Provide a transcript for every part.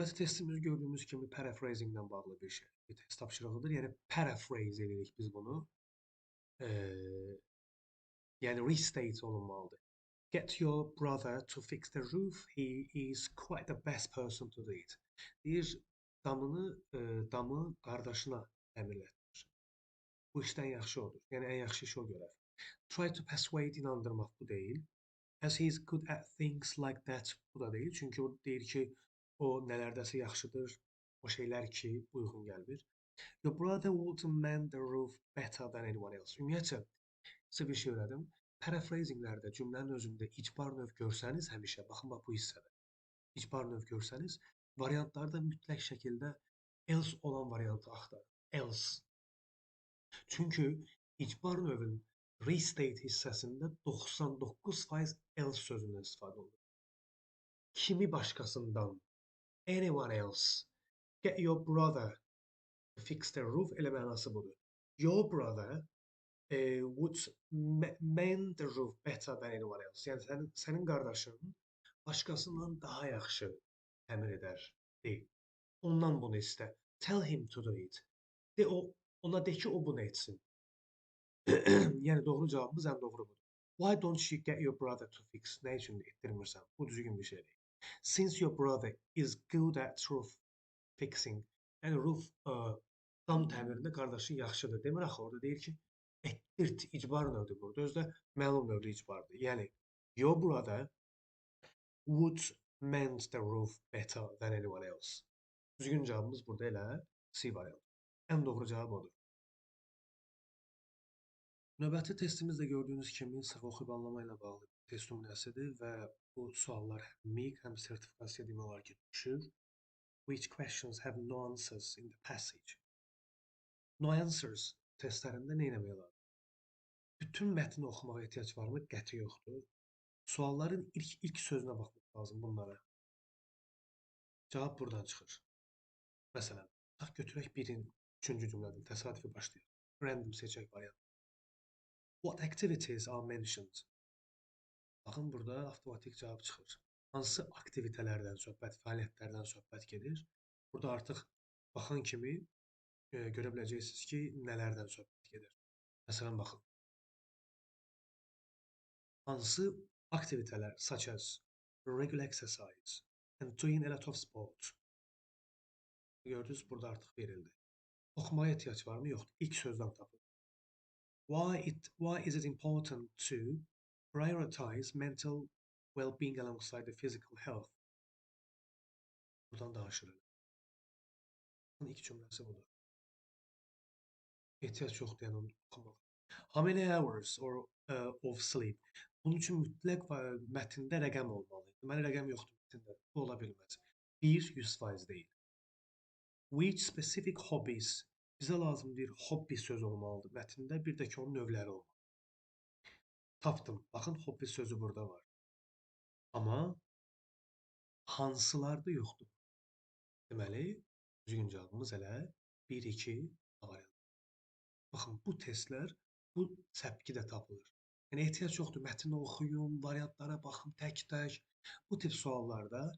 Növbəti testimiz gördüyümüz kimi paraphrasinglə bağlı bir test tapşırığıdır. Yəni paraphrase edirik biz bunu. Yəni restate olunmalıdır. Get your brother to fix the roof. He is quite the best person to do it. Deyir, damı qardaşına əmr etdir. Bu işdən yaxşı olur. Yəni ən yaxşı iş o görər. Try to persuade inandırmaq bu deyil. As he is good at things like that bu da deyil. Çünki o deyir ki, o nələrdəsə yaxşıdır. O şeylər ki, uyğun gəlmir. Your brother would mend the roof better than anyone else. Ümumiyyətcə, sizə bir şey öyrədim. Paraphrasinglərdə cümlənin özündə icbar növ görsəniz həmişə, baxın bax bu hissədə. İcbar növ görsəniz, variantlarda mütləq şəkildə else olan variantı axtarın. Else. Çünki icbar növün restate hissəsində 99% else sözündən istifadə olunur. Kimi başqasından. Anyone else. Get your brother to fix the roof elə mənası budur. Your brother would mend the roof better than anyone else. Yəni sənin qardaşın başqasından daha yaxşı təmir edər. Deyil. Ondan bunu istə. Tell him to do it. Ona de ki, o bunu etsin. Yəni doğru cavabımız ən doğru budur. Why don't you get your brother to fix? Nə üçün etdirmirsən? Bu düzgün bir şey deyil. Since your brother is good at roof fixing. Yəni roof dam təmirində qardaşın yaxşıdır. Demir axı orada deyir ki, etdirt icbar növüdür burada. Özdə məlum növlü icbardır. Yəni your brother would mend the roof better than anyone else. Düzgün cavabımız burada elə C variantı. Ən doğru cavab odur. Növbəti testimizdə gördüyünüz kimi sırf oxuyub anlama ilə bağlı bir test nümunəsidir və bu suallar həm MIQ, həm sertifikasiya demək olar ki, düşür. Which questions have no answers in the passage? No answers testlərində nə etmək olar? Bütün mətni oxumağa ehtiyac varmı? Qəti yoxdur. Sualların ilk sözünə baxmaq lazım bunlara. Cavab buradan çıxır. Məsələn, götürək birin, üçüncü cümlədən təsadüfi başlayır. Random seçək variant. What activities are mentioned? Baxın, burada avtomatik cavab çıxır. Hansı aktivitələrdən söhbət, fəaliyyətlərdən söhbət gedir? Burada artıq baxan kimi görə biləcəksiniz ki, nələrdən söhbət gedir. Məsələn, baxın. Hansı aktivitələr, such as regular exercise and doing a lot of sport. Gördünüz, burada artıq verildi. Oxumaya ehtiyac varmı? Yoxdur. İlk sözdən tapın. Why is it important to prioritize mental well-being alongside the physical health? Buradan danışırıq. İlk cümləsi budur. Ehtiyac yoxdur, yəni onu oxumaq. How many hours of sleep? Bunun üçün mütləq mətndə rəqəm olmalı. Deməli, rəqəm yoxdur mətndə. Bu ola bilməz. 100% deyil. Which specific hobbies? Bizə lazım deyir, hobby sözü olmalıdır mətndə. Bir də ki, onun növləri olmalı. Tapdım. Baxın, hobby sözü burada var. Amma hansılarda yoxdur? Deməli, düzgün cavabımız elə 1-2 variant. Baxın, bu testlər bu səpkidə tapılır. Yəni ehtiyac yoxdur, mətni oxuyun, variantlara baxın tək-tək. Bu tip suallarda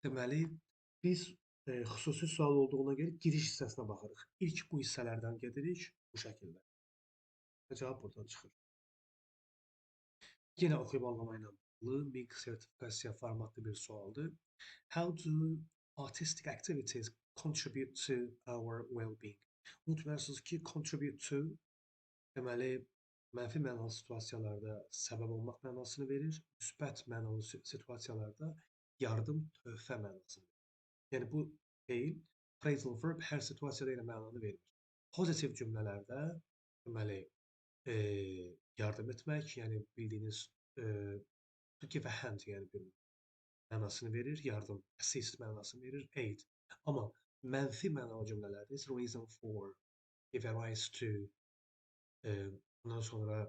deməli biz xüsusi sual olduğuna görə giriş hissəsinə baxırıq. İlk bu hissələrdən gedirik bu şəkildə. Cavab buradan çıxır. Yenə oxuyub anlama ilə bağlı MIQ sertifikasiya formatlı bir sualdır. How do artistic activities contribute to our well-being? Unutmayasınız ki, contribute to deməli mənfi mənalı situasiyalarda səbəb olmaq mənasını verir, müsbət mənalı situasiyalarda yardım, töhfə mənasını verir. Yəni bu deyil, phrasal verb hər situasiyada elə mənanı verir. Pozitiv cümlələrdə deməli yardım etmək, yəni bildiyiniz to give a hand, yəni bir mənasını verir, yardım, assist mənasını verir, aid. Amma mənfi mənalı cümlələrdə is reason for, give a rise to, ondan sonra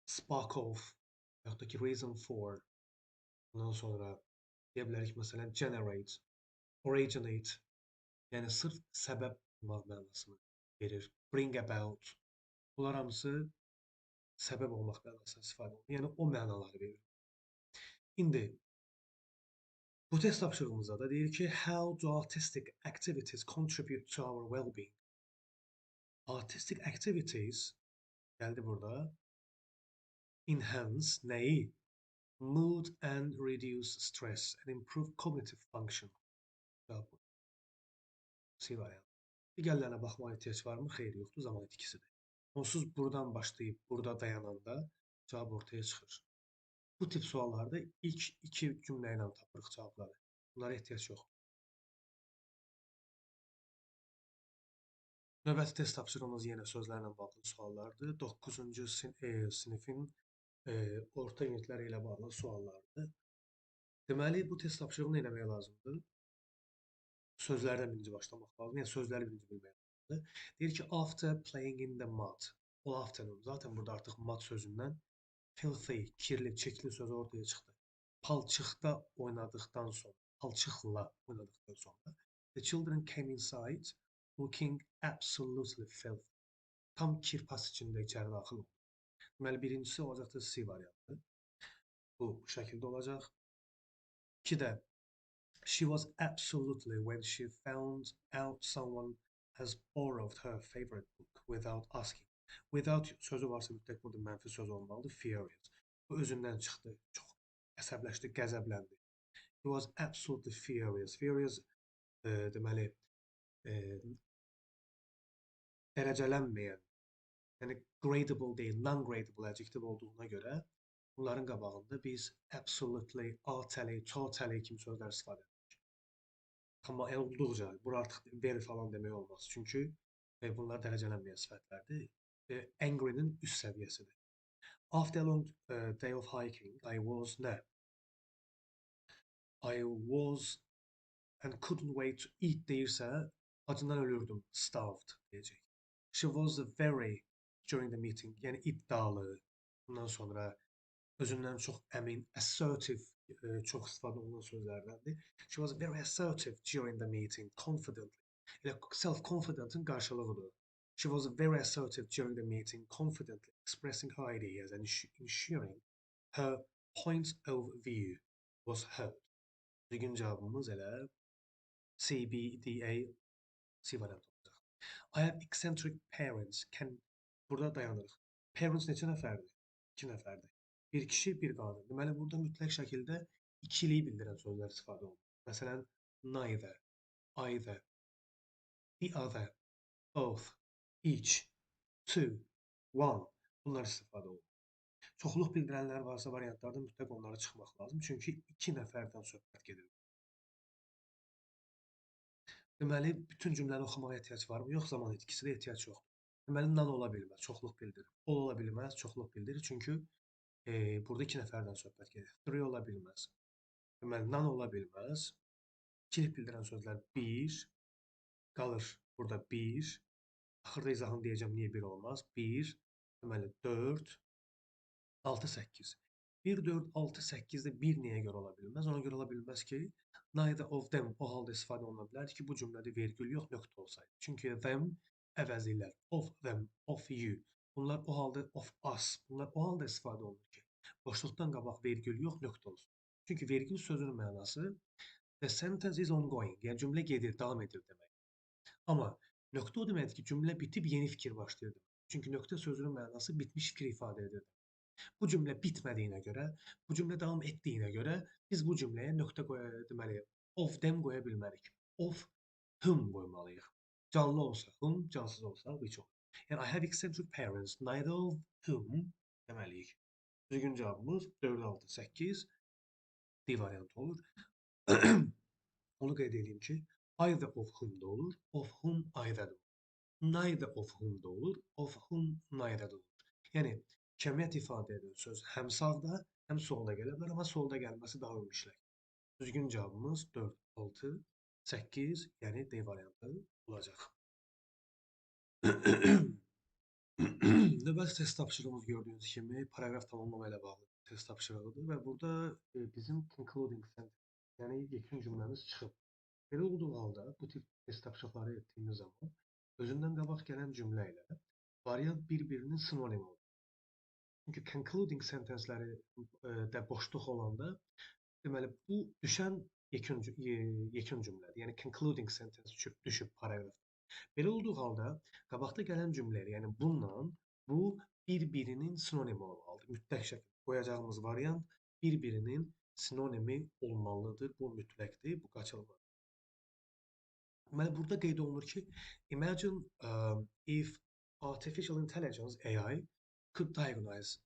spark of, yaxud da ki reason for, ondan sonra deyə bilərik məsələn generate, originate, yəni sırf səbəb olmaq mənasını verir. Bring about. Bunlar hamısı səbəb olmaq mənasını istifadə olunur. Yəni o mənaları verir. İndi Bu test tapşırığımızda da deyir ki, how do artistic activities contribute to our well-being? Artistic activities geldi burada. Enhance neyi? Mood and reduce stress and improve cognitive function. Cavab bu. C variantı. Digərlərinə baxmağa ehtiyac varmı? Xeyr, yoxdur. Zaman itkisidir. Onsuz buradan başlayıb burada dayananda cavab ortaya çıxır. Bu tip suallarda ilk iki cümlə ilə tapırıq cavabları. Bunlara ehtiyac yox. Növbəti test tapşırığımız yenə sözlərlə bağlı suallardır. 9-cu sinifin orta unitləri ilə bağlı suallardır. Deməli, bu test tapşırığını nə etmək lazımdır? Sözlərdən birinci başlamaq lazım. Yəni sözləri birinci bilmək lazımdır. Deyir ki, after playing in the mud. O after'ın zaten burada artıq mud sözündən filthy, kirli, çirkli sözü ortaya çıxdı. Palçıqda oynadıqdan sonra, palçıqla oynadıqdan sonra the children came inside looking absolutely filthy. Tam kirpas içində içəri daxil oldu. Deməli, birincisi olacaqdır C variantı. Bu şəkildə olacaq. 2-də she was absolutely when she found out someone has borrowed her favorite book without asking. Without sözü varsa mütləq burada mənfi söz olmalıdır. Furious. Bu özündən çıxdı. Çox əsəbləşdi, qəzəbləndi. He was absolutely furious. Furious deməli dərəcələnməyən, yəni gradable deyil, non-gradable adjektiv olduğuna görə bunların qabağında biz absolutely, totally, totally kimi sözlər istifadə edirik. Amma olduqca, bura artıq very falan demək olmaz. Çünki bunlar dərəcələnməyən sifətlərdir. Angry-nin üst səviyyəsidir. After a long day of hiking, I was nə? I was and couldn't wait to eat deyirsə, acından ölürdüm, starved deyəcək. She was very during the meeting, yəni iddialı. Bundan sonra özündən çox əmin, assertive çox istifadə olunan sözlərdəndir. She was very assertive during the meeting, confidently. Elə self-confident'ın qarşılığıdır. She was very assertive during the meeting, confidently expressing her ideas and ensuring her point of view was heard. Düzgün cavabımız elə C, B, D, A, C variantı olacaq. I have eccentric parents. Burada dayanırıq. Parents neçə nəfərdir? 2 nəfərdir. Bir kişi, bir qadın. Deməli, burada mütləq şəkildə ikiliyi bildirən sözlər istifadə olunur. Məsələn, neither, either, the other, both, each, two, one. Bunlar istifadə olunur. Çoxluq bildirənlər varsa variantlarda mütləq onlara çıxmaq lazım. Çünki 2 nəfərdən söhbət gedir. Deməli, bütün cümləni oxumağa ehtiyac varmı? Yox, zaman itkisi də ehtiyac yoxdur. Deməli, none ola bilməz, çoxluq bildirir. All ola bilməz, çoxluq bildirir. Çünki burada 2 nəfərdən söhbət gedir. Three ola bilməz. Deməli, none ola bilməz. İkilik bildirən sözlər bir, qalır burada bir. Axırda izahını deyəcəm, niyə bir olmaz. Bir, deməli, 4, 6, 8. 1, 4, 6, 8-də 1 niyə görə ola bilməz? Ona görə ola bilməz ki, neither of them o halda istifadə oluna bilər ki, bu cümlədə vergül yox, nöqtə olsaydı. Çünki them əvəzlilər, of them, of you. Bunlar o halda of us. Bunlar o halda istifadə olunur ki, boşluqdan qabaq vergül yox, nöqtə olsun. Çünki vergül sözünün mənası the sentence is ongoing, yəni cümlə gedir, davam edir demək. Amma nöqtə o deməkdir ki, cümlə bitib yeni fikir başlayır. Çünki nöqtə sözünün mənası bitmiş fikir ifadə edir. Bu cümlə bitmədiyinə görə, bu cümlə davam etdiyinə görə biz bu cümləyə nöqtə deməli, of them qoya bilmərik. Of whom qoymalıyıq. Canlı olsa whom, cansız olsa which olur. Yəni, I have eccentric parents, neither of whom deməliyik. Düzgün cavabımız 4, 6, 8 D variantı olur. Onu qeyd edeyim ki, either of whom da olur, of whom either da olur. Neither of whom da olur, of whom neither da olur. Yəni, kəmiyyət ifadə edən söz həm sağda, həm solda gələ bilər, amma solda gəlməsi daha ümumişlək. Düzgün cavabımız 4, 6, 8, yəni D variantı olacaq. Növbəti test tapşırığımız gördüyünüz kimi paragraf tamamlama ilə bağlı test tapşırığıdır və burada bizim concluding sentence, yəni yekun cümləmiz çıxıb. Belə olduğu halda bu tip test tapşırıqları etdiyimiz zaman özündən qabaq gələn cümlə ilə variant bir-birinin sinonimi olur. Çünki concluding sentenceləri də boşluq olanda Deməli, bu düşən yekun cümlədir. Yəni concluding sentence düşüb paragraf. Belə olduğu halda qabaqda gələn cümlələri, yəni bununla bu bir-birinin sinonimi olmalıdır. Mütləq şəkildə qoyacağımız variant bir-birinin sinonimi olmalıdır. Bu mütləqdir, bu qaçılmaz. Deməli, burada qeyd olunur ki, imagine if artificial intelligence AI could diagnose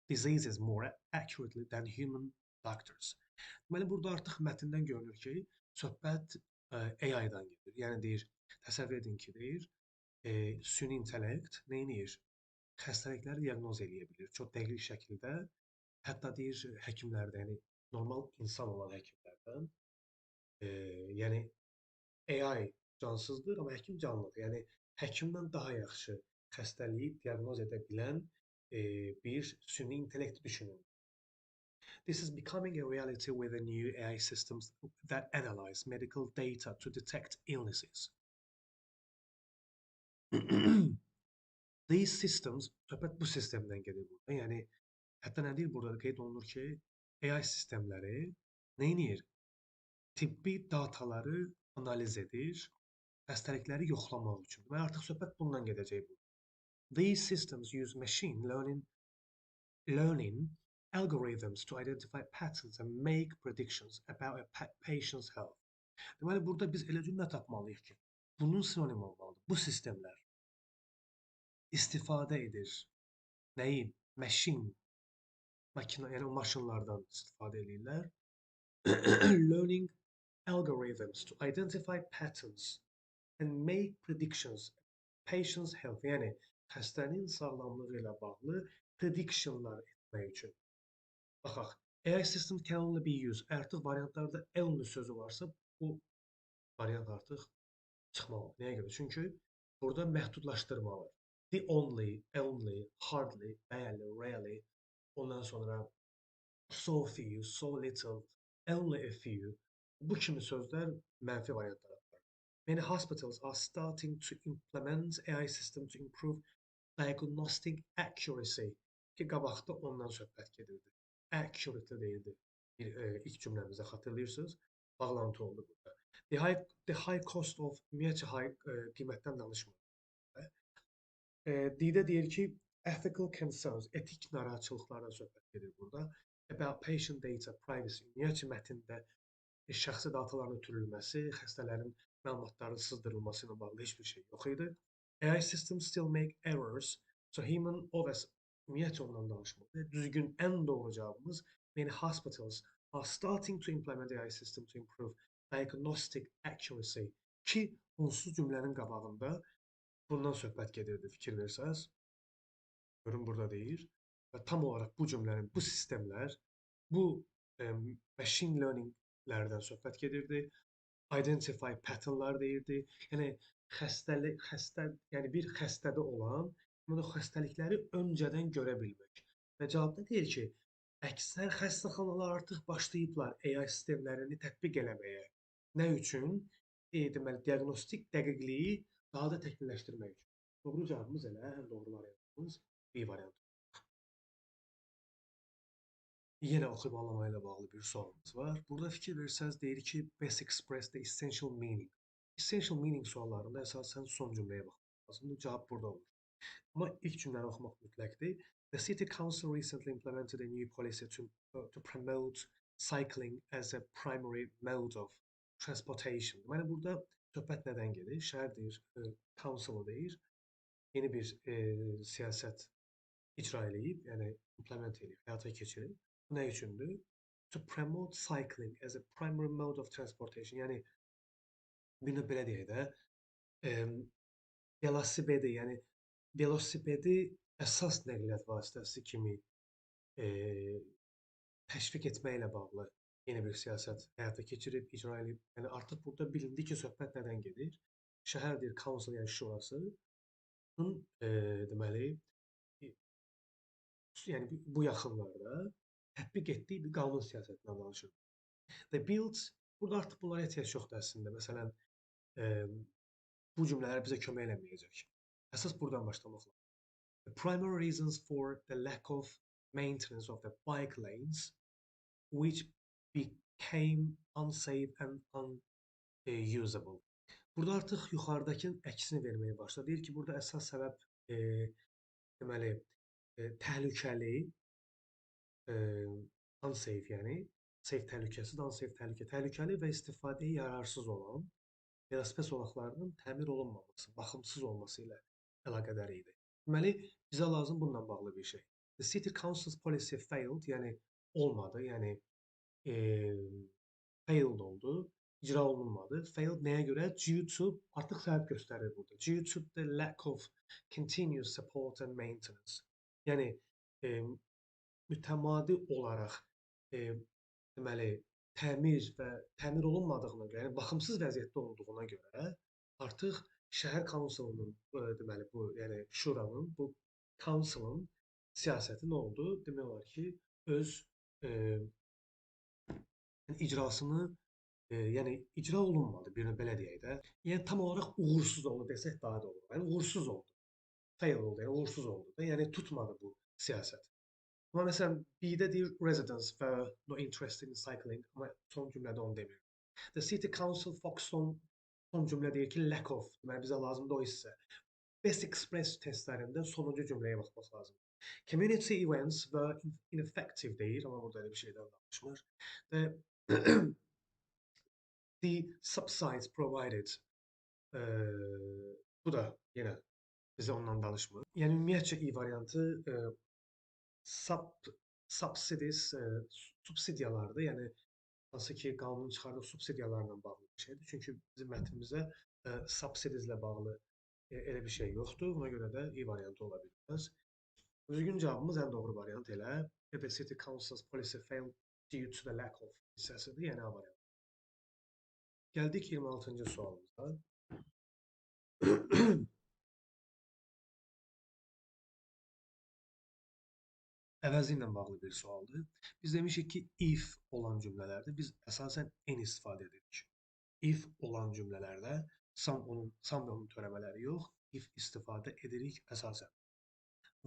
diseases more accurately than human doctors. Deməli, burada artıq mətndən görünür ki, söhbət AI-dan gedir. Yəni deyir, təsəvvür edin ki, deyir, süni intellekt nə edir? Xəstəlikləri diaqnoz eləyə bilir çox dəqiq şəkildə. Hətta deyir, həkimlərdə, yəni normal insan olan həkimlərdən, yəni AI cansızdır, amma həkim canlıdır. Yəni həkimdən daha yaxşı xəstəliyi diaqnoz edə bilən bir süni intellekti düşünün. This is becoming a reality with the new AI systems that analyze medical data to detect illnesses. These systems, söhbət bu sistemdən gedir burada. Yəni, hətta nə deyir burada qeyd olunur ki, AI sistemləri nə edir? Tibbi dataları analiz edir, xəstəlikləri yoxlamaq üçün. Və artıq söhbət bundan gedəcək bu. These systems use machine learning algorithms to identify patterns and make predictions about a patient's health. Deməli, burada biz elə cümlə tapmalıyıq ki, bunun sinonim olmalıdır. Bu sistemlər istifadə edir. Nəyi? Machine, makina, yəni o maşınlardan istifadə edirlər. Learning algorithms to identify patterns and make predictions patient's health, yəni xəstənin sağlamlığı ilə bağlı predictionlar etmək üçün. Baxaq, AI system can only be used. Artıq variantlarda only sözü varsa, bu variant artıq çıxmalı. Nəyə görə? Çünki burada məhdudlaşdırma var. The only, hardly, barely, rarely, ondan sonra so few, so little, only a few. Bu kimi sözlər mənfi variantlardır. Many hospitals are starting to implement AI system to improve diagnostic accuracy. Ki qabaqda ondan söhbət gedirdi. Accurate deyildi. İlk cümləmizdə xatırlayırsınız. Bağlantı oldu burada. The high cost of, ümumiyyətcə qiymətdən danışmır. Didə deyir ki, ethical concerns, etik narahatçılıqlardan söhbət gedir burada. About patient data privacy, ümumiyyətcə mətndə şəxsi dataların ötürülməsi, xəstələrin məlumatlarının sızdırılması ilə bağlı heç bir şey yox idi. AI systems still make errors, so human OS ümumiyyətcə ondan danışmır. Düzgün, ən doğru cavabımız many hospitals are starting to implement AI system to improve diagnostic accuracy ki, onsuz cümlənin qabağında bundan söhbət gedirdi, fikir versəz. Görün burada deyir. Və tam olaraq bu cümlənin, bu sistemlər, bu machine learninglərdən söhbət gedirdi. Identify patternlar deyirdi. Yəni yəni bir xəstədə olan, o xəstəlikləri öncədən görə bilmək. Və cavabda deyir ki, əksər xəstəxanalar artıq başlayıblar AI sistemlərini tətbiq eləməyə. Nə üçün? Deməli, diaqnostik dəqiqliyi daha da təkmilləşdirmək üçün. Doğru cavabımız elə, ən doğru variantımız B variantı. Yenə oxuyub anlamayla bağlı bir sualımız var. Burada fikir versəz deyir ki, best express the essential meaning. Essential meaning suallarında əsasən son cümləyə baxmaq lazımdır. Cavab burada olur. Amma ilk cümləni oxumaq mütləqdir. The city council recently implemented a new policy to promote cycling as a primary mode of transportation. Deməli, burada söhbət nədən gedir? Şəhər deyir, council deyir, yeni bir siyasət icra eləyib, yəni implement eləyib, həyata keçirib. Bu nə üçündür? To promote cycling as a primary mode of transportation. Yəni, bir də belə deyək də, velosipedi, yəni velosipedi əsas nəqliyyat vasitəsi kimi təşviq etməklə bağlı yeni bir siyasət həyata keçirib, icra edib. Yəni artıq burada bilindi ki, söhbət nədən gedir? Şəhər deyir, council, yəni şurasının deməli, yəni bu yaxınlarda tətbiq etdiyi bir qanun siyasətindən danışır. The build, burada artıq bunlara ehtiyac yoxdur əslində. Məsələn, bu cümlələr bizə kömək eləməyəcək. Əsas buradan başlamaq lazım. The primary reasons for the lack of maintenance of the bike lanes which became unsafe and unusable. Burada artıq yuxarıdakının əksini verməyə başladı. Deyir ki, burada əsas səbəb deməli təhlükəli, e, unsafe yəni safe təhlükəsiz, unsafe təhlükə, təhlükəli və istifadəyə yararsız olan velosiped zolaqlarının təmir olunmaması, baxımsız olması ilə əlaqədar idi. Deməli, bizə lazım bununla bağlı bir şey. The city council's policy failed, yəni olmadı, yəni e, failed oldu, icra olunmadı. Failed nəyə görə? Due to, artıq səbəb göstərir burada. Due to the lack of continuous support and maintenance. Yəni e, mütəmadi olaraq deməli təmir olunmadığına görə, yəni baxımsız vəziyyətdə olduğuna görə artıq şəhər konsulunun deməli bu yəni şuranın bu konsulun siyasəti nə oldu? Demək olar ki, öz icrasını yəni icra olunmadı, bir belə deyək də. Yəni tam olaraq uğursuz oldu desək daha doğru olur. Yəni uğursuz oldu. Fail oldu, yəni uğursuz oldu da. Yəni tutmadı bu siyasət. Ama mesela B'de deyir residents were not interested in cycling ama son cümlədə onu demir. The city council focused on son cümlə deyir ki lack of. Deməli bizə lazımdır o hissə. Best Express testlərində sonuncu cümləyə baxmaq lazım. Community events were ineffective deyir ama burada öyle bir şeydən danışmır. The subsides provided bu da yenə bizə ondan danışmır. Yəni ümumiyyətcə i variantı sub subsidies subsidiyalardır. Yəni hansı ki qanunun çıxardığı subsidiyalarla bağlı bir şeydir. Çünki bizim mətnimizdə subsidieslə bağlı elə bir şey yoxdur. Ona görə də i variantı ola bilməz. Düzgün cavabımız ən doğru variant elə The City Council's policy failed due to the lack of hissəsidir. Yəni A variantı. Gəldik 26-cı sualımıza. Əvəzi ilə bağlı bir sualdır. Biz demişik ki, if olan cümlələrdə biz əsasən en istifadə edirik. If olan cümlələrdə some və onun törəmələri yox, if istifadə edirik əsasən.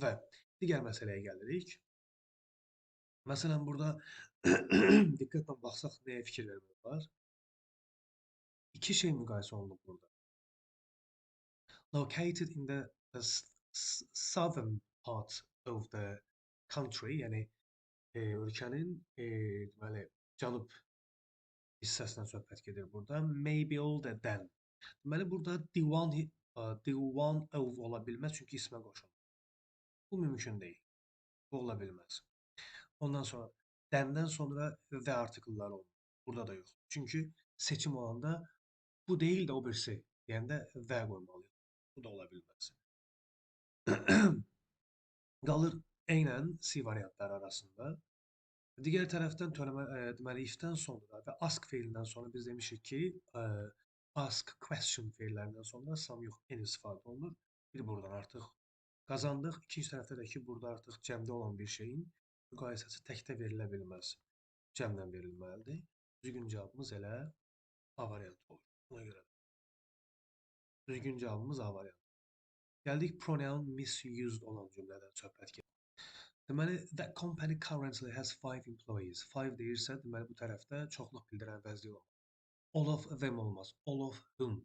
Və digər məsələyə gəlirik. Məsələn, burada diqqətlə baxsaq nəyə fikir vermək var? İki şey müqayisə olunub burada. Located in the southern part of the country, yəni ölkənin deməli cənub hissəsindən söhbət gedir burada. Maybe older than. Deməli burada the one of ola bilməz çünki ismə qoşulur. Bu mümkün deyil. Bu ola bilməz. Ondan sonra than-dən sonra və artikellər olur. Burada da yox. Çünki seçim olanda bu deyil də o birisi deyəndə və qoymalıyıq. Bu da ola bilməz. Qalır eynən C variantları arasında. Digər tərəfdən deməli if-dən sonra və ask feilindən sonra biz demişik ki, ask question feillərindən sonra some yox, en istifadə olunur. Bir buradan artıq qazandıq. İkinci tərəfdə də ki, burada artıq cəmdə olan bir şeyin müqayisəsi təkdə verilə bilməz. Cəmlə verilməlidir. Düzgün cavabımız elə A variantı olur. Buna görə də. Düzgün cavabımız A variantı. Gəldik pronoun misused olan cümlədən söhbət gedir. Deməli, that company currently has 5 employees. 5 deyirsə, deməli bu tərəfdə çoxluq bildirən vəzli olmalı. All of them olmaz. All of whom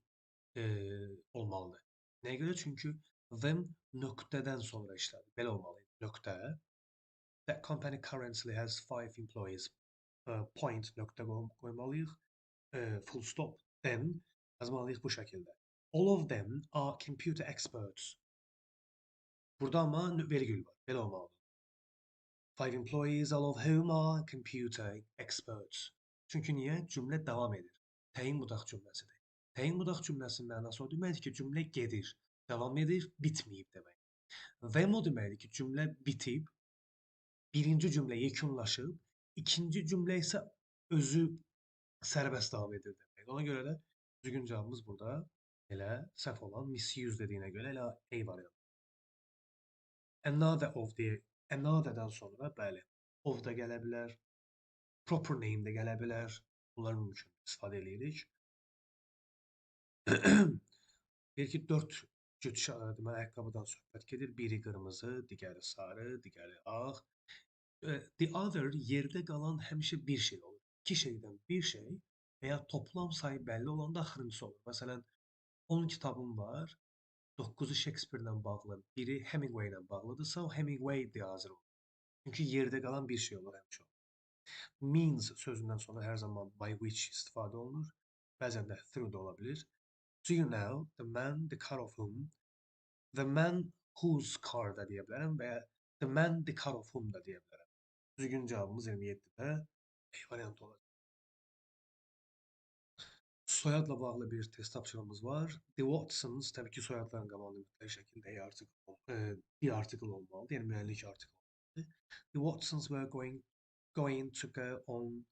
olmalıdır. Nəyə görə? Çünki them nöqtədən sonra işlədir. Belə olmalı. Nöqtə. That company currently has 5 employees. Point nöqtə qoymalıyıq. Full stop. Then yazmalıyıq bu şəkildə. All of them are computer experts. Burada amma vergül var. Belə olmalıdır. 5 employees, all of whom are computer experts. Çünki niyə? Cümlə davam edir. Təyin budaq cümləsidir. Təyin budaq cümləsinin mənası o deməkdir ki, cümlə gedir, davam edir, bitməyib demək. Them o deməkdir ki, cümlə bitib, birinci cümlə yekunlaşıb, ikinci cümlə isə özü sərbəst davam edir demək. Ona görə də düzgün cavabımız burada elə səhv olan misuse dediyinə görə elə A variantı. Another of deyə another-dan sonra bəli, of da gələ bilər, proper name də gələ bilər. Bunlar mümkün istifadə edirik. Deyir ki, 4 cüt deməli ayaqqabıdan söhbət gedir. Biri qırmızı, digəri sarı, digəri ağ. The other yerdə qalan həmişə bir şey olur. İki şeydən bir şey və ya toplam sayı bəlli olanda axırıncısı olur. Məsələn, 10 kitabım var, 9-u Shakespeare-lə bağlı, biri Hemingway-ilə bağlıdırsa, o Hemingway deyə hazır olur. Çünki yerdə qalan bir şey olur həmişə. Means sözündən sonra hər zaman by which istifadə olunur. Bəzən də through da ola bilir. Do you know the man, the car of whom? The man whose car da deyə bilərəm və ya the man, the car of whom da deyə bilərəm. Düzgün cavabımız 27-də E variantı olacaq. Soyadla bağlı bir test tapşırığımız var. The Watsons, təbii ki, soyadların qabağında mütləq şəkildə the article olmalıdır, yəni müəllik article olmalıdır. The Watsons were going to go on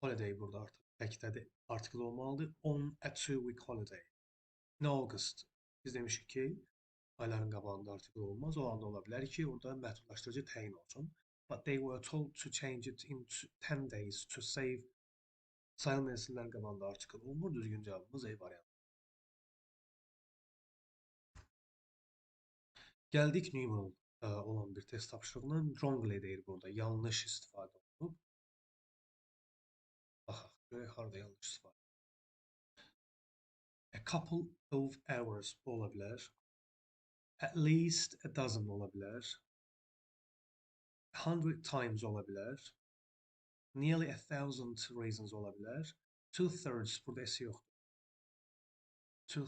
holiday burada artıq təkdədir, article olmalıdır. On a 2-week holiday. In August. Biz demişik ki, ayların qabağında article olmaz. O anda ola bilər ki, orada məhdudlaşdırıcı təyin olsun. But they were told to change it in 10 days to save sayılmayan isimlərin qabağında article olmur. Düzgün cavabımız E variantı. Gəldik numeral olan bir test tapşırığına. Wrongly deyir burada. Yanlış istifadə olunub. Baxaq, görək harada yanlış istifadə. A couple of hours ola bilər. At least a dozen ola bilər. 100 times ola bilər. Nearly 1,000 reasons ola bilər. Two-thirds burada esi yoxdur.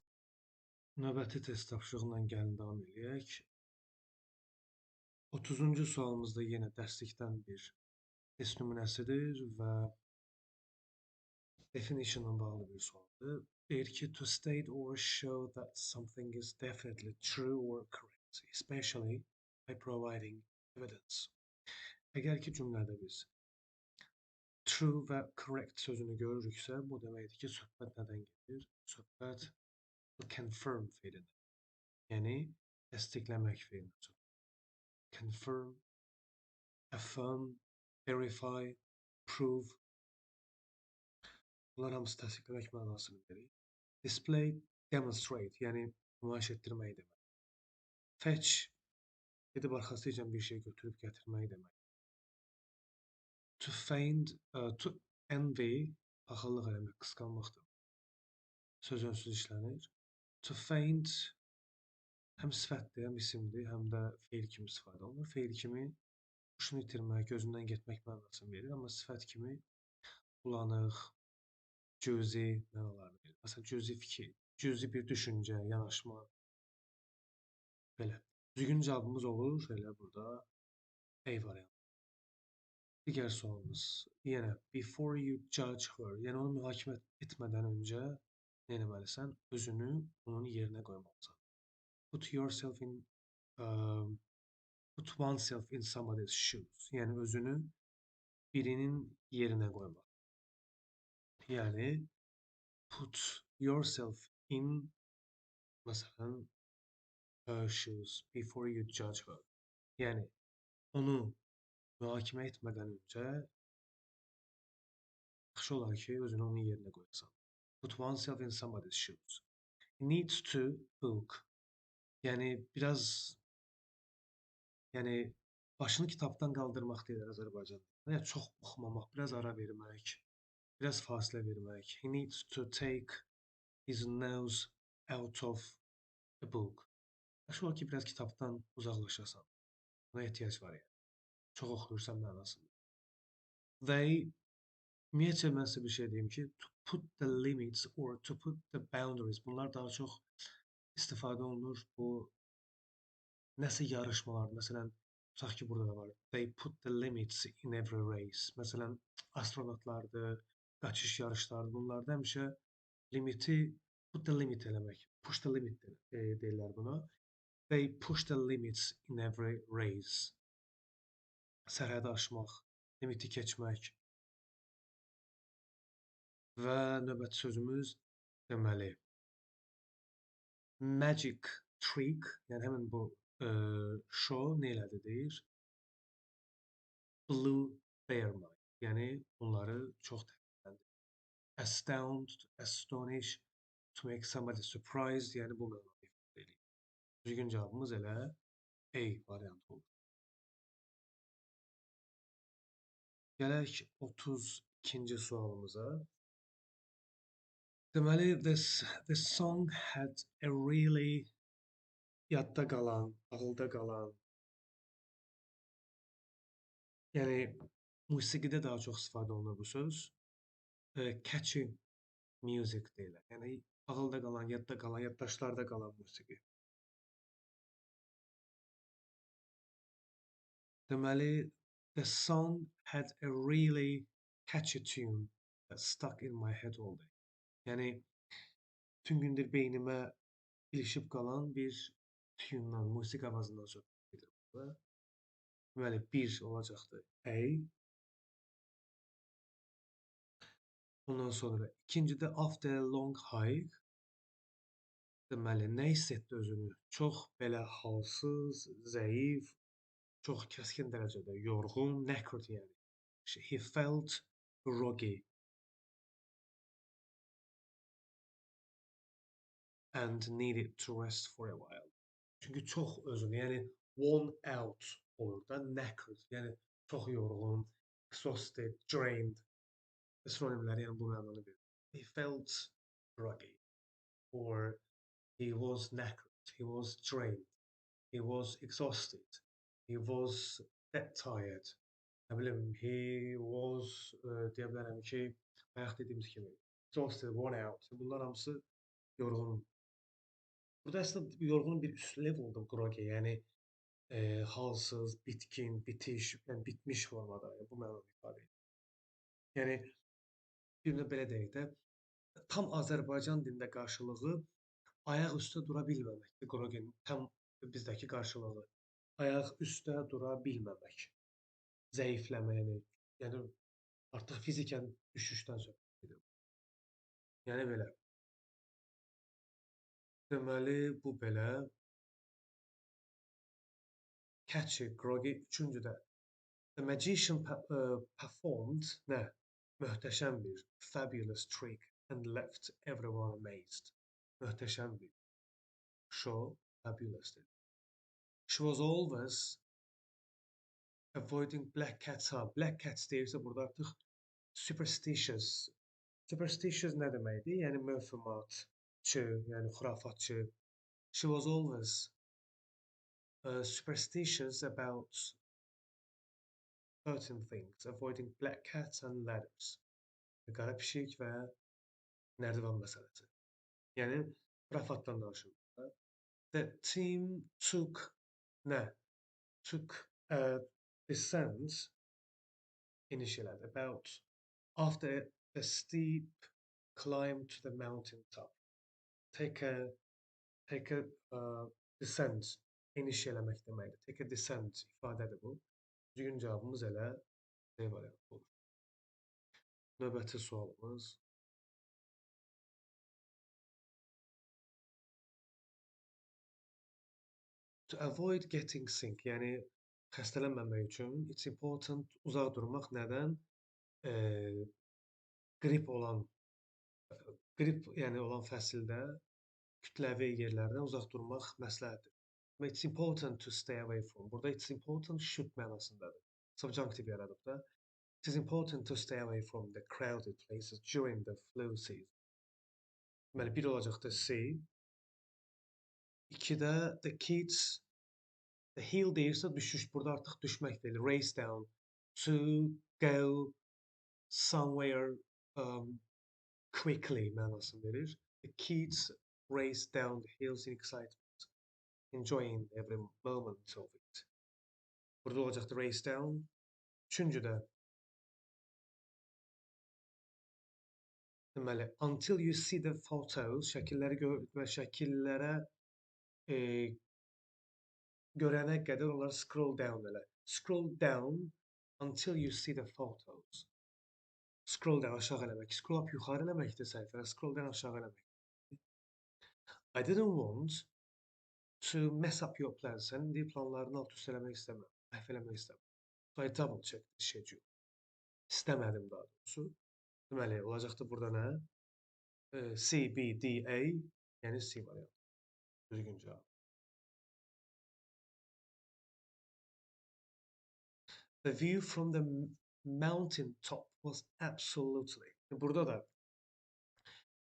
Növbəti test tapşırığına gəlin davam edək. 30-cu sualımızda yenə dərslikdən bir test nümunəsidir və definitionla bağlı bir sualdır. Deyir ki, to state or show that something is definitely true or correct, especially by providing evidence. Əgər ki, cümlədə biz true və correct sözünü görürüksə, bu deməkdir ki, söhbət nədən gedir? Söhbət confirm feilidir. Yəni, təsdiqləmək feilidir. Confirm, affirm, verify, prove. Bunlar hamısı təsdiqləmək mənasını verir. Display, demonstrate, yəni nümayiş etdirmək demək. Fetch, gedib arxasıca bir şey götürüb gətirmək demək. To find, to envy, paxıllıq eləmək, qısqanmaqdır. Söz önsüz işlənir. To find həm sifətdir, həm isimdir, həm də feil kimi istifadə olunur. Feil kimi huşunu itirmək, gözündən getmək mənasını verir, amma sifət kimi bulanıq, cüzi mənalarını verir. Məsələn, cüzi fikir, cüzi bir düşüncə, yanaşma. Belə. Düzgün cavabımız olur, elə burada A variantı. Digər sualımız. Yenə, before you judge her, yəni onu mühakimə etmədən öncə nə etməlisən? Özünü onun yerinə qoymalısan. Put yourself in, put oneself in somebody's shoes. Yəni özünü birinin yerinə qoymaq. Yəni put yourself in, məsələn, her shoes before you judge her. Yəni onu mühakimə etmədən öncə yaxşı olar ki, özünü onun yerinə qoyasan. Put oneself in somebody's shoes. Needs to book. Yəni biraz başını kitabdan qaldırmaq deyirlər Azərbaycanda. Yəni çox oxumamaq, biraz ara vermək, biraz fasilə vermək. He needs to take his nose out of a book. Yaxşı olar ki, biraz kitabdan uzaqlaşasan. Buna ehtiyac var yəni. Çox oxuyursan mənasında. They, ümumiyyətcə mən sizə bir şey deyim ki, to put the limits or to put the boundaries, bunlar daha çox istifadə olunur bu nəsə yarışmalar. Məsələn, tutaq ki, burada da var. They put the limits in every race. Məsələn, astronavtlardır, qaçış yarışlardır. Bunlarda həmişə limiti, put the limit eləmək, push the limit deyirlər buna. They push the limits in every race. Sərhədi aşmaq, limiti keçmək. Və növbəti sözümüz deməli magic trick, yəni həmin bu show nə elədi deyir? Blew their mind. Yəni onları çox təəccübləndirdi. Astound, to astonish, to make somebody surprised, yəni bu mənada ifadə edir. Düzgün cavabımız elə A variantı olur. Gələk 32-ci sualımıza. Deməli, this song had a really yadda qalan, ağılda qalan, yəni musiqidə daha çox istifadə olunur bu söz. Catchy music deyirlər. Yəni ağılda qalan, yadda qalan, yaddaşlarda qalan musiqi. Deməli, the song had a really catchy tune that stuck in my head all day. Yəni bütün gündür beynimə ilişib qalan bir tune-dan, musiqi avazından söhbət gedir burada. Deməli, bir olacaqdı A. Ondan sonra ikincidə after a long hike. Deməli, nə hiss etdi özünü? Çox belə halsız, zəif, çox kəskin dərəcədə yorğun, knackered yəni. He felt groggy and needed to rest for a while. Çünki çox özünü, yəni worn out olur da, knackered, yəni çox yorğun, exhausted, drained. Sinonimləri yəni bu mənanı verir. He felt groggy or he was knackered, he was drained, he was exhausted, he was that tired. Nə bilim, he was deyə bilərəm ki, bayaq dediyimiz kimi exhausted, worn out. Bunlar hamısı yorğun. Burada əslində yorğunun bir üst level'dır groggy, yəni halsız, bitkin, bitiş, yəni bitmiş formada bu mənada ifadə edir. Yəni bir də belə deyək də, tam Azərbaycan dilində qarşılığı ayaq üstə dura bilməməkdir groginin tam bizdəki qarşılığı. Ayaq üstə dura bilməmək, zəifləmə, yəni artıq fizikən düşüşdən söhbət gedir. Yəni belə. Deməli, bu belə. Catchy, groggy. Üçüncüdə. The magician performed nə? Möhtəşəm bir fabulous trick and left everyone amazed. Möhtəşəm bir show, fabulous dedi. She was always avoiding black cats. Ha, black cats deyirsə burada artıq superstitious. Superstitious nə deməkdir? Yəni məfhumatçı, yəni xurafatçı. She was always superstitious about certain things, avoiding black cats and ladders. Qara pişik və nərdivan məsələsi. Yəni xurafatdan danışır. The team took nə? Took a descent initially about after a steep climb to the mountain top. Take a descent initiələmək deməkdir. Take a descent ifadədir bu. Düzgün cavabımız elə D variantı olur. Növbəti sualımız. To avoid getting sick, yəni xəstələnməmək üçün it's important uzaq durmaq nədən? Qrip yəni olan fəsildə kütləvi yerlərdən uzaq durmaq məsləhətdir. It's important to stay away from. Burada it's important should mənasındadır. Subjunctive yaradıb da. It is important to stay away from the crowded places during the flu season. Deməli, bir olacaqdır C. İkidə the kids, the hill deyirsə düşüş, burada artıq düşmək deyil. Race down, to go somewhere quickly mənasını verir. The kids race down the hills in excitement, enjoying every moment of it. Burada olacaqdır race down. Üçüncüdə deməli, until you see the photos, şəkilləri və şəkillərə görənə qədər onları scroll down elə. Scroll down until you see the photos. Scroll down aşağı eləmək. Scroll up yuxarı eləməkdir səhifəyə. Scroll down aşağı eləmək. I didn't want to mess up your plans. Sənin planlarını alt üst eləmək istəmirəm. Məhv eləmək istəmirəm. So I double checked the schedule. İstəmədim daha doğrusu. Deməli, olacaqdır burada nə? C, B, D, A, yəni C variantı. Düzgün cavab. The view from the mountain top was absolutely. Burada da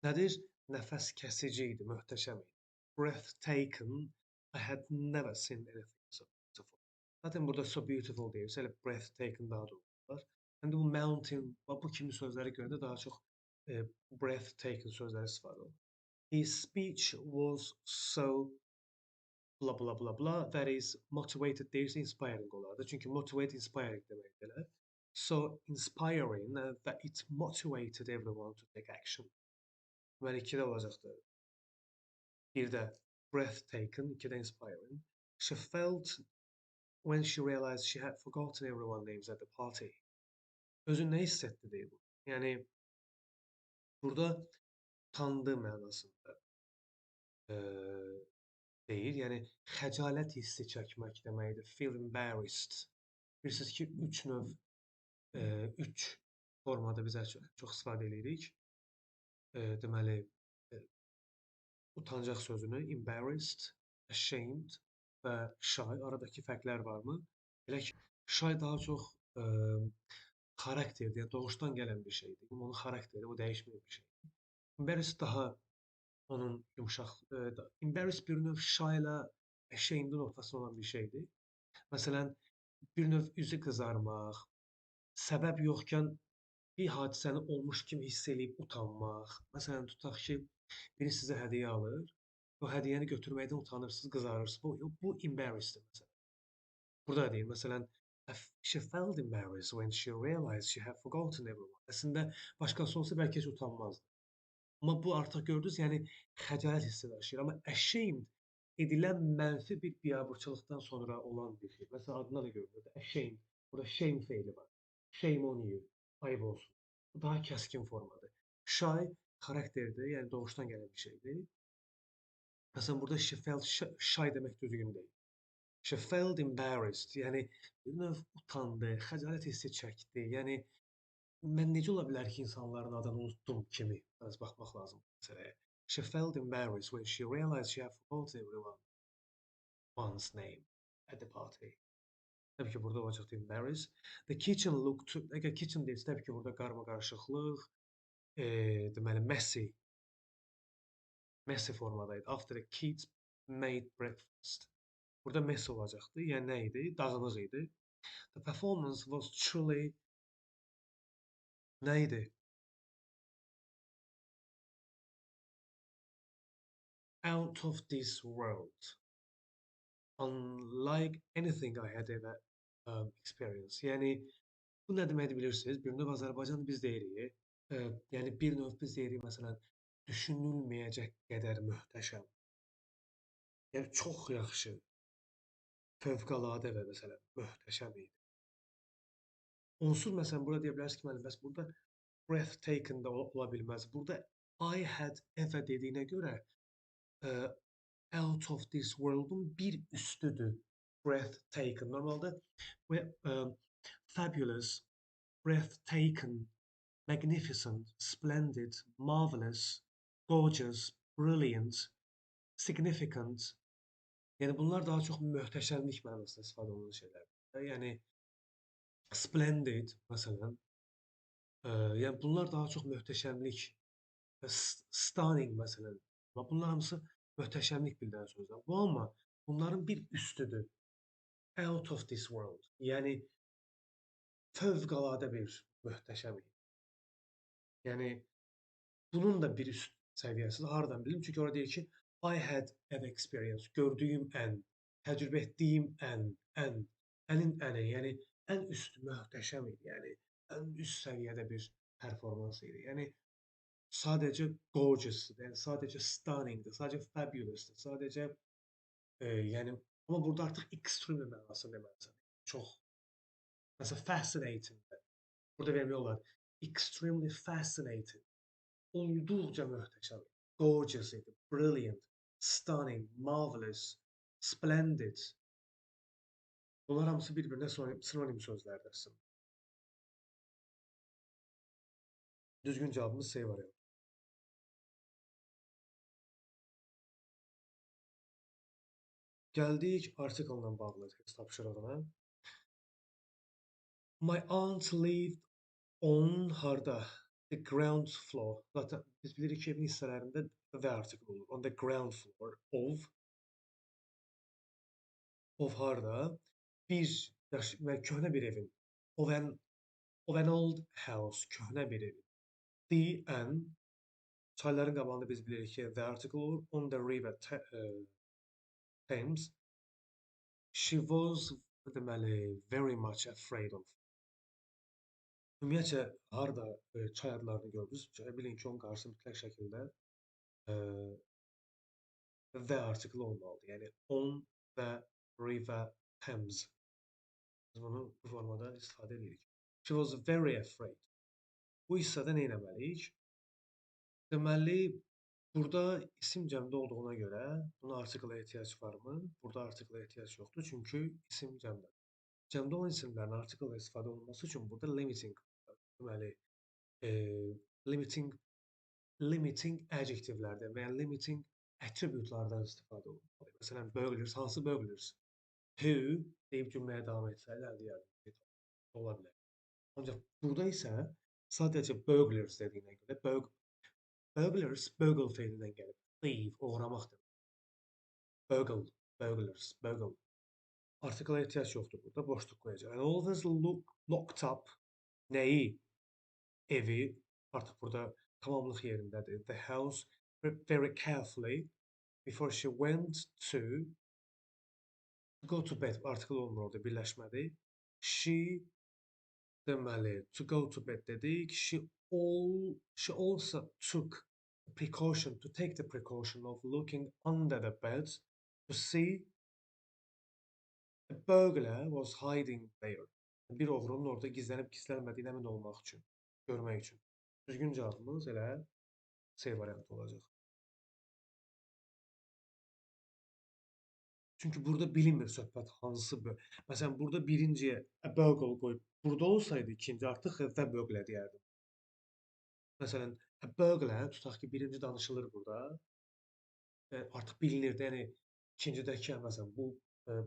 nədir? Nəfəs kəsici idi, möhtəşəm idi. Breathtaking. I had never seen anything so beautiful. Zaten burada so beautiful deyir. Elə breathtaking daha doğru var. Həm də bu mountain, bu kimi sözləri görəndə daha çox breathtaking sözləri istifadə olunur. His speech was so blah blah blah blah that is motivated deyirsə inspiring olardı. Çünki motivate inspiring deməkdir. So inspiring that it motivated everyone to take action. Deməli 2-də olacaqdı. Bir də breathtaking, 2-də inspiring. She felt when she realized she had forgotten everyone's names at the party. Özün nə hiss etdi deyir bu. Yəni burada tanıdığı mənasında deyir. Yəni xəcalət hissi çəkmək deməkdir. Feel embarrassed. Bilirsiniz ki, 3 növ 3 formada biz çox istifadə edirik. Deməli utancaq sözünü embarrassed, ashamed və shy aradakı fərqlər varmı? Elə ki, shy daha çox xarakterdir, yəni doğuşdan gələn bir şeydir. Onun xarakteri, o dəyişməyən bir şeydir. Embarrassed daha onun yumşaq, embarrassed bir növ shy ilə ashamed'in ortasında olan bir şeydir. Məsələn, bir növ üzü qızarmaq, səbəb yoxkən bir hadisəni olmuş kimi hiss eləyib utanmaq. Məsələn, tutaq ki, biri sizə hədiyyə alır, o hədiyyəni götürməkdən utanırsınız, qızarırsınız. Bu embarrassed məsələn. Burada deyir, məsələn, she felt embarrassed when she realized she had forgotten everyone. Əslində başqası olsa bəlkə heç utanmazdı. Amma bu artıq gördünüz, yəni xəcalət hissi daşıyır. Amma ashamed edilən mənfi bir biabırçılıqdan sonra olan bir şey. Məsələn, adına da görünür. Ashamed. Burada shame feili var. Shame on you. Ayıb olsun. Bu daha kəskin formadır. Shy xarakterdir, yəni doğuşdan gələn bir şeydir. Məsələn, burada she felt shy demək düzgün deyil. She felt embarrassed, yəni bir növ utandı, xəcalət hissi çəkdi. Yəni mən necə ola bilər ki, insanların adını unutdum kimi biraz baxmaq lazım məsələyə. She felt embarrassed when she realized she had forgotten everyone's name at the party. Təbii ki, burada olacaqdı embarrassed. The kitchen looked, əgər kitchen deyilsə, təbii ki, burada qarma-qarışıqlıq, deməli messy formadaydı. After the kids made breakfast. Burada messy olacaqdı. Yəni nə idi? Dağınıq idi. The performance was truly nə idi? Out of this world. Unlike anything I had ever experienced. Yəni bu nə deməkdir bilirsiniz? Bir növ Azərbaycan biz deyirik. Yəni bir növ biz deyirik məsələn düşünülməyəcək qədər möhtəşəm. Yəni çox yaxşı, fövqəladə və məsələn möhtəşəm idi. Onsuz məsələn burada deyə bilərsiniz ki, müəllim, bəs burada breathtaking də ola bilməz. Burada I had ever dediyinə görə out of this world'un bir üstüdür. Breathtaking. Normalda fabulous, breathtaking, magnificent, splendid, marvelous, gorgeous, brilliant, significant. Yəni bunlar daha çox möhtəşəmlik mənasında istifadə olunan şeylərdir. Yəni splendid məsələn, yəni bunlar daha çox möhtəşəmlik, stunning məsələn. Bunlar hamısı möhtəşəmlik bildirən sözlər. Bu amma bunların bir üstüdür. Out of this world. Yəni fövqəladə bir möhtəşəmlik. Yəni bunun da bir üst səviyyəsi hardan bilim? Çünki orada deyir ki, I had an experience. Gördüyüm ən, təcrübə etdiyim ənin əni, yəni ən üst möhtəşəm idi. Yəni ən üst səviyyədə bir performans idi. Yəni sadəcə gorgeous-dur, yəni sadəcə stunning-dur, sadəcə fabulous-dur, sadəcə yəni amma burada artıq extreme mənasını deməlisən. Çox məsələn fascinating-dir. Burada vermək olar. Extremely fascinating. Olduqca möhtəşəm. Gorgeous idi, brilliant, stunning, marvelous, splendid. Bunlar hamısı bir-birinə sinonim sözlərdir aslında. Düzgün cavabımız C variantı. Gəldik artikellə bağlı test tapşırığına. My aunt lived on harda? The ground floor. Zaten biz bilirik ki evin hissələrində the article olur. On the ground floor of harda? Bir köhnə bir evin. Of an old house. Köhnə bir evin. The and çayların qabağında biz bilirik ki the article olur. On the river Thames. She was deməli very much afraid of. Ümumiyyətcə harda çay adlarını gördünüz? Bilin ki, onun qarşısı mütləq şəkildə e, the article olmalıdır. Yəni on the river Thames. Biz bunu bu formada istifadə edirik. She was very afraid. Bu hissədə nə etməliyik? Deməli, burada isim cəmdə olduğuna görə buna artikla ehtiyac varmı? Burada artikla ehtiyac yoxdur, çünki isim cəmdə. Cəmdə olan isimlərin artikla istifadə olunması üçün burada limiting var. Deməli, e, limiting adjektivlərdən və ya limiting attributlardan istifadə olunmalı. Məsələn, burglars, hansı burglars? Who deyib cümləyə davam etsəylər deyərdim ki, ola bilər. Ancaq burada isə sadəcə burglars dediyinə görə burglars burgle feilindən gəlib. Thief, oğramaq demək. Burgle. Artikla ehtiyac yoxdur burada, boşluq qoyacaq. And always locked up nəyi? Evi, artıq burada tamamlıq yerindədir. The house very carefully before she went to go to bed. Article olmur orada, birləşmədir. She deməli to go to bed dedik. She also took to take the precaution of looking under the bed to see a burglar was hiding there. Bir oğrunun orada gizlənib gizlənmədiyinə əmin olmaq üçün, görmək üçün. Düzgün cavabımız elə C variantı olacaq. Çünki burada bilinmir söhbət hansı Məsələn, burada birinciyə a burgle qoyub, burada olsaydı ikinci artıq the burglar deyərdim. Məsələn, a burglar tutaq ki, birinci danışılır burada. Artıq bilinirdi, yəni ikincidəki məsələn bu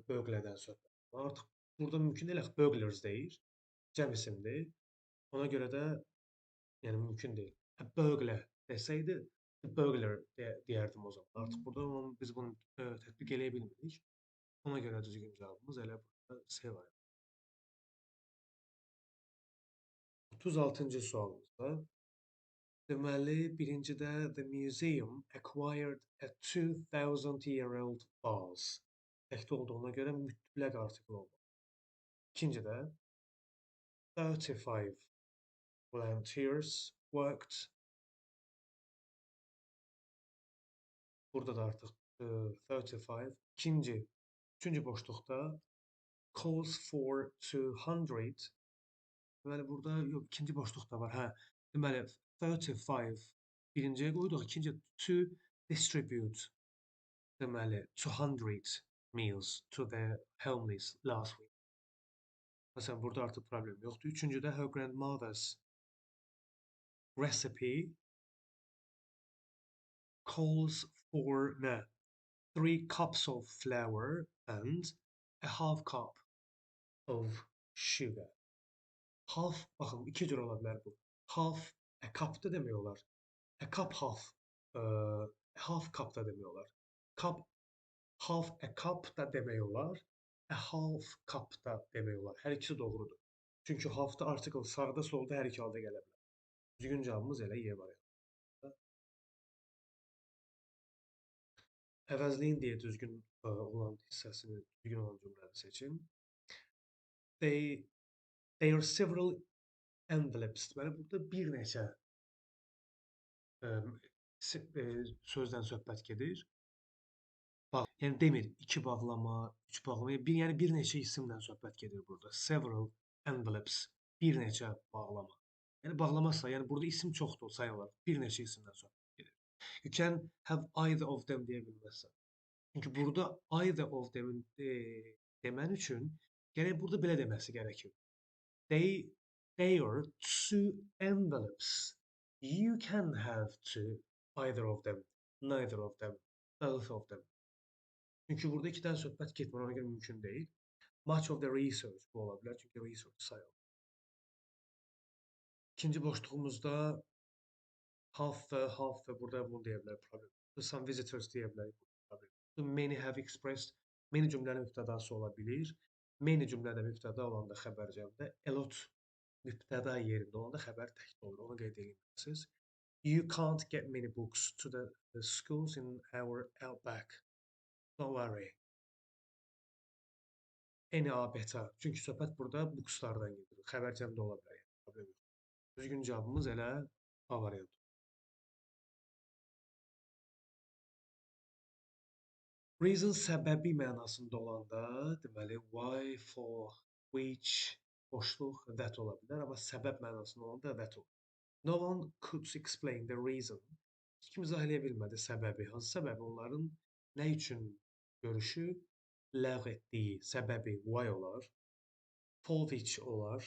burglardan söhbət. Artıq burada mümkün deyil, axı burglars deyir, cəm isimdir. Ona görə də yəni mümkün deyil. A burglar desəydi, burglar deyərdim o zaman. Artıq burada biz bunu tətbiq eləyə bilmirik. Ona görə düzgün cavabımız elə burada C variantı. 36-cı sualımızda deməli, birincidə the museum acquired a 2000-year-old vase. Təkdə olduğuna görə mütləq artikl olmalı. İkincidə 35 volunteers worked. Burada da artıq 35. Üçüncü boşluqda calls for 200. Deməli, burada yox, ikinci boşluq da var. Hə, deməli 35 birinciyə qoyduq, ikinci to distribute. Deməli 200 meals to the homeless last week. Məsələn, burada artıq problem yoxdur. Üçüncüdə her grandmother's recipe calls for nə? 3 cups of flour and a half cup of sugar. Half, baxın, iki cür ola bilər bu. Half a cup da demək olar. A cup half, half cup da demək olar. Half a cup da demək olar. A half cup da demək olar. Hər ikisi doğrudur. Çünki half-da article sağda solda hər iki halda gələ bilər. Düzgün cavabımız elə Y variantı. Əvəzləyin deyə düzgün olan hissəsini, düzgün olan cümləni seçin. There are several envelopes. Deməli, burada bir neçə sözdən söhbət gedir. Yəni demir 2 bağlama, 3 bağlama, yəni bir neçə isimlə söhbət gedir burada. Several envelopes, bir neçə bağlama. Yəni bağlamasa, yəni burada isim çoxdur sayı olaraq, bir neçə isimdən söhbət gedir. You can have either of them deyə bilməzsən. Çünki burada either of them demən üçün gərək burada belə deməsi gərəkir. They are two envelopes. You can have two, either of them, neither of them, both of them. Çünki burada ikidən söhbət getmir, ona görə mümkün deyil. Much of the research bu ola bilər, çünki research sayılır. İkinci boşluğumuzda half və burada bunu deyə bilərik problem. Some visitors deyə bilərik problem. Many have expressed many cümlənin mübtədası ola bilir. Many cümlədə mübtəda olanda xəbər cəmdə, a lot mübtəda yerində olanda xəbər təkdə olur. Onu qeyd etməlisiniz. You can't get many books to the schools in our outback. Don't worry. Any A beta. Çünki söhbət burada bookslardan gedir. Xəbər cəmdə ola bilər. Yəni, problem yox. Düzgün cavabımız elə A variantı. Reason səbəbi mənasında olanda, deməli, why, for, which, boşluq, that ola bilər. Amma səbəb mənasında olanda that olur. No one could explain the reason. Heç kim izah edə bilmədi səbəbi. Hansı səbəbi? Onların nə üçün görüşü ləğv etdiyi səbəbi why olar, for which olar,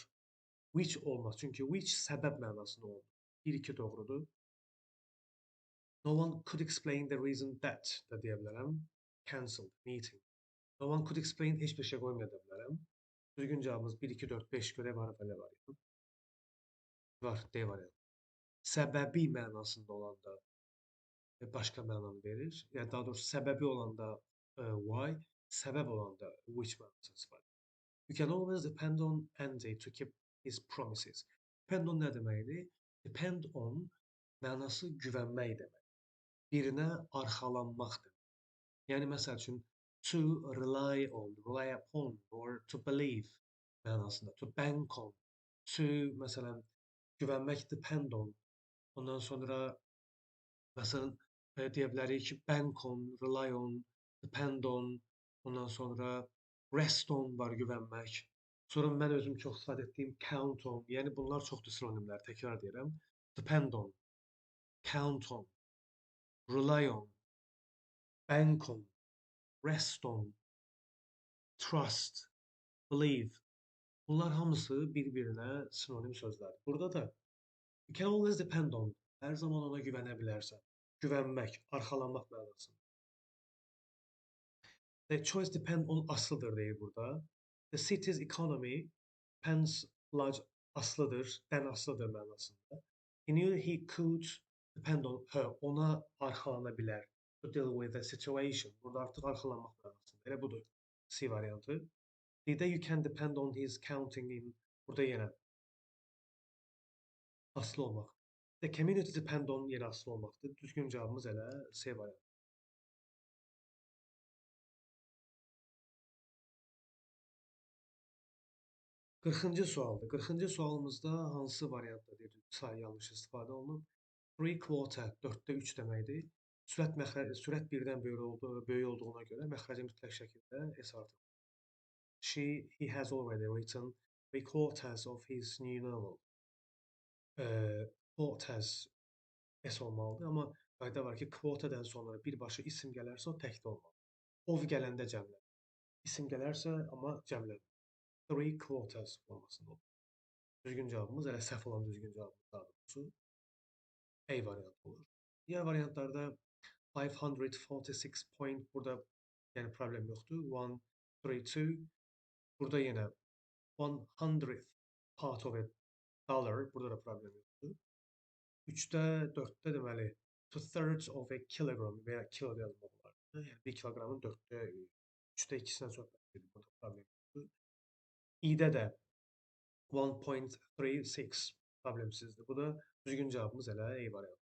which olmaz. Çünki which səbəb mənasında olur. 1-2 doğrudur. No one could explain the reason that da deyə bilərəm. Cancelled meeting. No one could explain heç bir şey qoymaya da bilərəm. Düzgün cavabımız 1, 2, 4, 5 görə var belə variant. Var, D variantı. Səbəbi mənasında olanda başqa mənanı verir. Yəni daha doğrusu səbəbi olanda why, səbəb olanda which mənasını istifadə edir. You can always depend on Andy to keep his promises. Depend on nə deməkdir? Depend on mənası güvənmək demək. Birinə arxalanmaq demək. Yəni məsəl üçün to rely on, rely upon or to believe mənasında. To bank on. To məsələn güvənmək depend on. Ondan sonra məsələn deyə bilərik ki, bank on, rely on, depend on. Ondan sonra rest on var güvənmək. Sonra mən özüm çox istifadə etdiyim count on. Yəni bunlar çoxdur sinonimlər. Təkrar deyirəm. Depend on, count on, rely on, bank on, rest on, trust, believe. Bunlar hamısı bir-birinə sinonim sözlərdir. Burada da you can always depend on. Hər zaman ona güvənə bilərsən. Güvənmək, arxalanmaq mənasında. The choice depend on aslıdır deyir burada. The city's economy depends large aslıdır, dən aslıdır mənasında. He knew he could depend on her. Ona arxalana bilər. To deal with the situation. Burada artıq arxalanmaq mənasında. Elə budur. C variantı. D-də you can depend on his counting in. Burada yenə aslı olmaq. The community depend on yenə aslı olmaqdır. Düzgün cavabımız elə C variantı. 40-cı sualdır. 40-cı sualımızda hansı variantda deyir, sayı yanlış istifadə olunub? 3/4, 4-də 3 deməkdir. Sürət 1-dən böyük olduğuna görə məxrəci mütləq şəkildə S artıq. He has already written 3/4 of his new novel. Quote has S olmalıdır, amma qayda var ki, quote-dən sonra birbaşa isim gələrsə o təkdə olmalı. Of gələndə cəmlənir. İsim gələrsə amma cəmlənir. 3/4 olmasında olur. Düzgün cavabımız elə səhv olan düzgün cavabımız daha doğrusu A variantı olur. Diğer variantlarda 546 point burada yəni problem yoxdur. 132 burada yenə 100th part of a dollar burada da problem yoxdur. 3-də 4-də deməli 2/3 of a kilogram və ya kilo yazmaq olar. Yəni 1 kiloqramın 4-də 3-də 2-sindən söhbət edir. Burada problem yoxdur. İ-də də 1.36 problemsizdir. Bu da düzgün cavabımız elə E variantı.